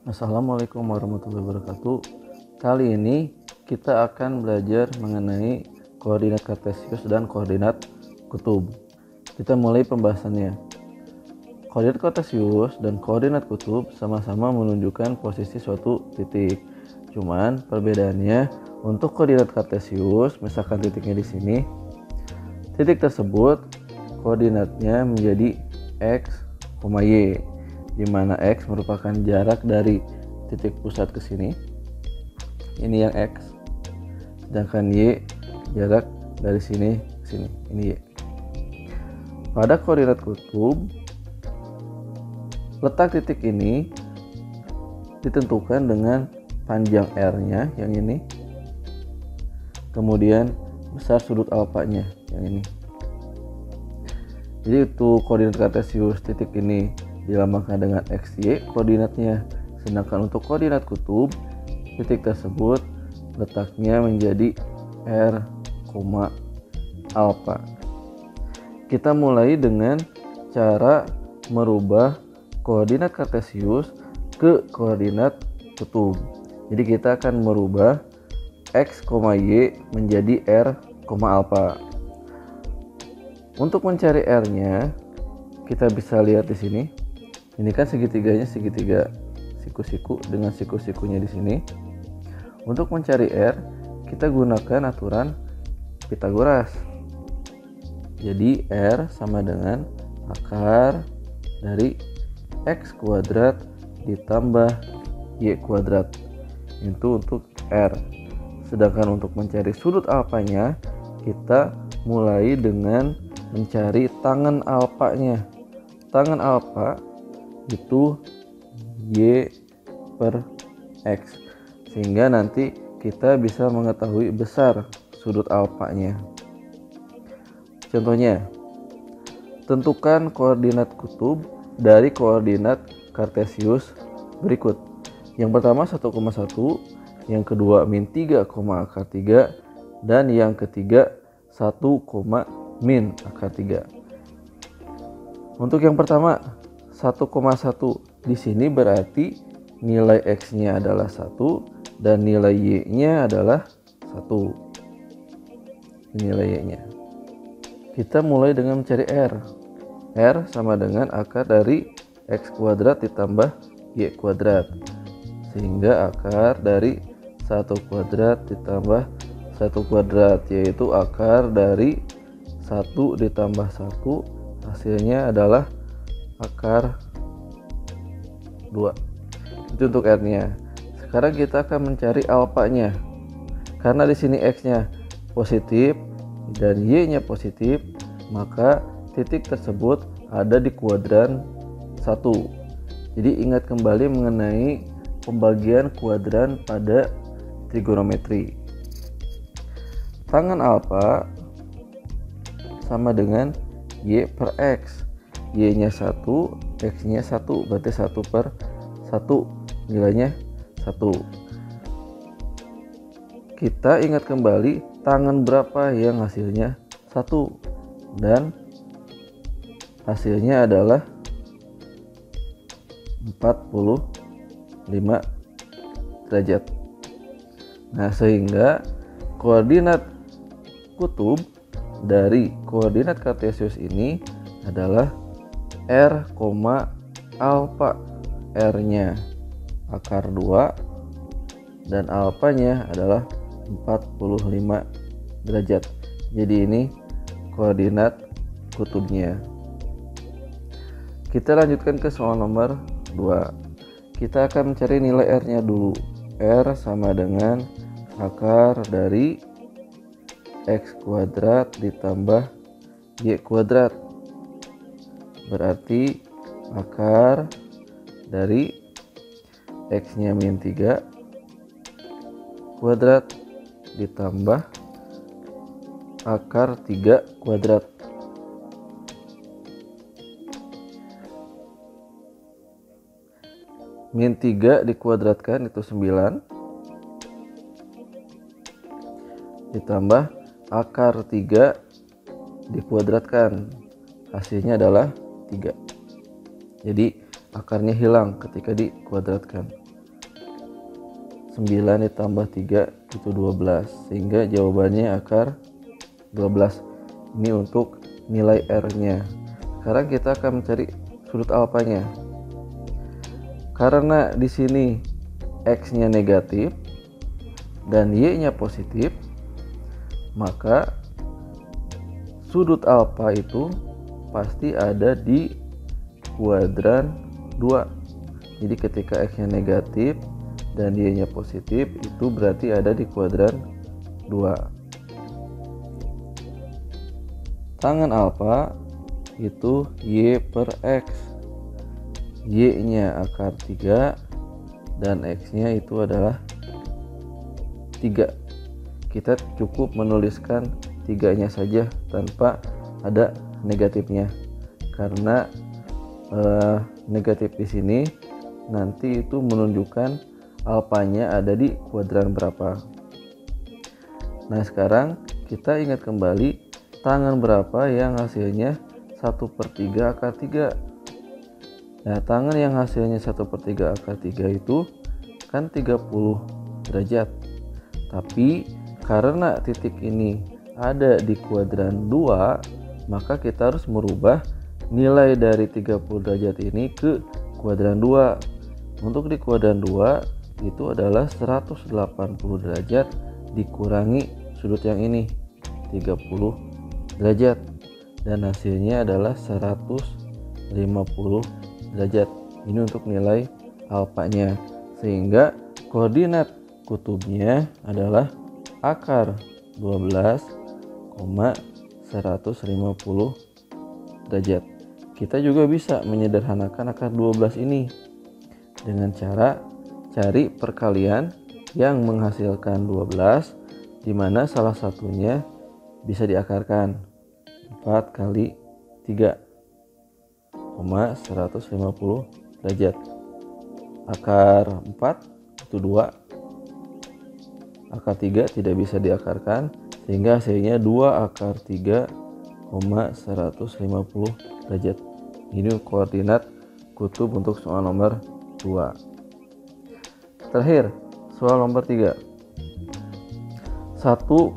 Assalamualaikum warahmatullahi wabarakatuh. Kali ini kita akan belajar mengenai koordinat kartesius dan koordinat kutub. Kita mulai pembahasannya. Koordinat kartesius dan koordinat kutub sama-sama menunjukkan posisi suatu titik. Cuman perbedaannya, untuk koordinat kartesius, misalkan titiknya di sini, titik tersebut koordinatnya menjadi x, y, di mana x merupakan jarak dari titik pusat ke sini. Ini yang x. Sedangkan y jarak dari sini ke sini. Ini y. Pada koordinat kutub, letak titik ini ditentukan dengan panjang r-nya yang ini. Kemudian besar sudut alfanya yang ini. Jadi itu koordinat kartesius titik ini dilambangkan dengan xy koordinatnya, sedangkan untuk koordinat kutub titik tersebut letaknya menjadi r, alfa. Kita mulai dengan cara merubah koordinat kartesius ke koordinat kutub. Jadi kita akan merubah x, y menjadi r, alfa. Untuk mencari r-nya kita bisa lihat di sini. Ini kan segitiganya segitiga siku-siku dengan siku-sikunya di sini. Untuk mencari r, kita gunakan aturan Pythagoras. Jadi r sama dengan akar dari x kuadrat ditambah y kuadrat. Itu untuk r. Sedangkan untuk mencari sudut alfanya, kita mulai dengan mencari tangen alfanya. Tangen alfa itu y per x, sehingga nanti kita bisa mengetahui besar sudut alfanya. Contohnya, tentukan koordinat kutub dari koordinat kartesius berikut. Yang pertama 1,1, yang kedua min 3, akar 3, dan yang ketiga 1, min akar 3. Untuk yang pertama 1,1 di sini berarti nilai x-nya adalah 1 dan nilai y-nya adalah 1. Nilai y-nya. Kita mulai dengan mencari r. R sama dengan akar dari x kuadrat ditambah y kuadrat. Sehingga akar dari 1 kuadrat ditambah 1 kuadrat, yaitu akar dari 1 ditambah 1, hasilnya adalah akar 2. Itu untuk r-nya. Sekarang kita akan mencari alfanya. Karena di sini x-nya positif dan y-nya positif, maka titik tersebut ada di kuadran 1. Jadi ingat kembali mengenai pembagian kuadran pada trigonometri. Tangen alfa sama dengan y per x. Y-nya 1, x-nya 1, berarti 1 per 1, nilainya 1. Kita ingat kembali tangen berapa yang hasilnya 1, dan hasilnya adalah 45 derajat. Nah, sehingga koordinat kutub dari koordinat kartesius ini adalah r, alfa. R-nya akar 2 dan alfanya adalah 45 derajat. Jadi ini koordinat kutubnya. Kita lanjutkan ke soal nomor 2. Kita akan mencari nilai r-nya dulu. R sama dengan akar dari x kuadrat ditambah y kuadrat. Berarti akar dari x-nya min 3 kuadrat ditambah akar 3 kuadrat. Min 3 dikuadratkan itu 9 ditambah akar 3 dikuadratkan, hasilnya adalah 3. Jadi akarnya hilang ketika dikuadratkan. 9 ditambah 3 itu 12, sehingga jawabannya akar 12. Ini untuk nilai R-nya. Sekarang kita akan mencari sudut alfanya. Karena di sini X-nya negatif dan Y-nya positif, maka sudut alfa itu pasti ada di kuadran 2. Jadi ketika X-nya negatif dan Y-nya positif, itu berarti ada di kuadran 2. Tangen alfa itu Y per X. Y-nya akar 3 dan X-nya itu adalah 3. Kita cukup menuliskan 3-nya saja tanpa ada negatifnya, karena negatif di sini nanti itu menunjukkan alfanya ada di kuadran berapa. Nah, sekarang kita ingat kembali tangen berapa yang hasilnya 1/3 akar 3. Nah, tangen yang hasilnya 1/3 akar 3 itu kan 30 derajat. Tapi karena titik ini ada di kuadran 2, maka kita harus merubah nilai dari 30 derajat ini ke kuadran 2. Untuk di kuadran 2 itu adalah 180 derajat dikurangi sudut yang ini 30 derajat, dan hasilnya adalah 150 derajat. Ini untuk nilai alfanya, sehingga koordinat kutubnya adalah akar 12,150 derajat. Kita juga bisa menyederhanakan akar 12 ini dengan cara cari perkalian yang menghasilkan 12, di mana salah satunya bisa diakarkan. 4 kali 3,150 derajat. Akar 4 itu 2. Akar 3 tidak bisa diakarkan, sehingga hasilnya 2 akar 3,150 derajat. Ini koordinat kutub untuk soal nomor 2. Terakhir, soal nomor 3. 1,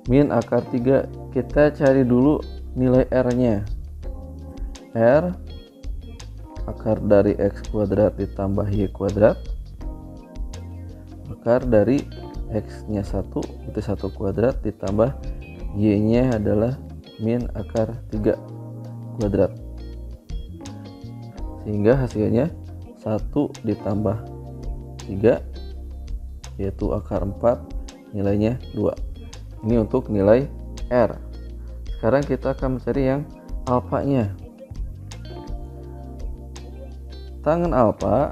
min akar 3. Kita cari dulu nilai R-nya. R akar dari X kuadrat ditambah Y kuadrat, akar dari X-nya 1 itu 1 kuadrat ditambah Y-nya adalah min akar 3 kuadrat, sehingga hasilnya 1 ditambah 3 yaitu akar 4, nilainya 2. Ini untuk nilai R. Sekarang kita akan mencari yang alfanya. Tangen alfa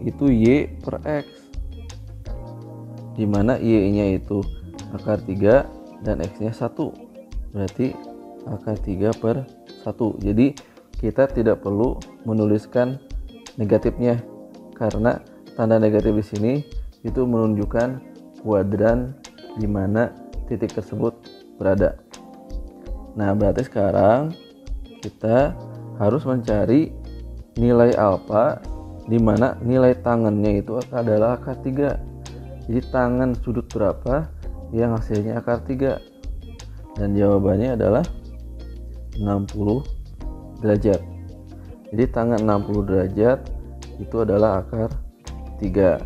itu Y per X, dimana Y-nya itu akar 3 dan X-nya 1, berarti akar 3 per 1. Jadi kita tidak perlu menuliskan negatifnya, karena tanda negatif di sini itu menunjukkan kuadran di mana titik tersebut berada. Nah, berarti sekarang kita harus mencari nilai alfa, di mana nilai tangennya itu adalah akar 3. Jadi tangen sudut berapa yang hasilnya akar 3? Dan jawabannya adalah 60 derajat. Jadi tangen 60 derajat itu adalah akar 3.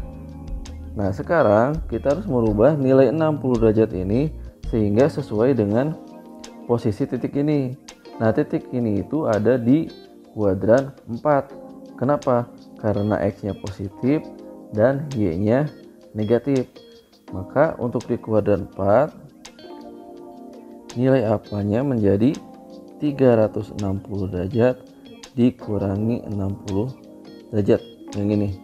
Nah, sekarang kita harus merubah nilai 60 derajat ini sehingga sesuai dengan posisi titik ini. Nah, titik ini itu ada di kuadran 4. Kenapa? Karena X-nya positif dan Y-nya negatif. Maka untuk di kuadran 4 nilai alfanya menjadi 360 derajat dikurangi 60 derajat yang ini,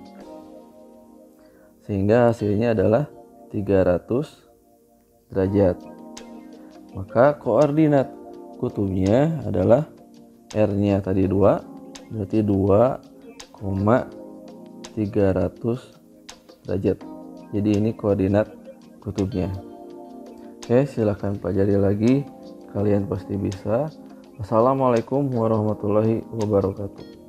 sehingga hasilnya adalah 300 derajat. Maka koordinat kutubnya adalah R-nya tadi 2, berarti 2,300 derajat. Jadi ini koordinat kutubnya. Oke, silahkan pelajari lagi, kalian pasti bisa. Wassalamualaikum warahmatullahi wabarakatuh.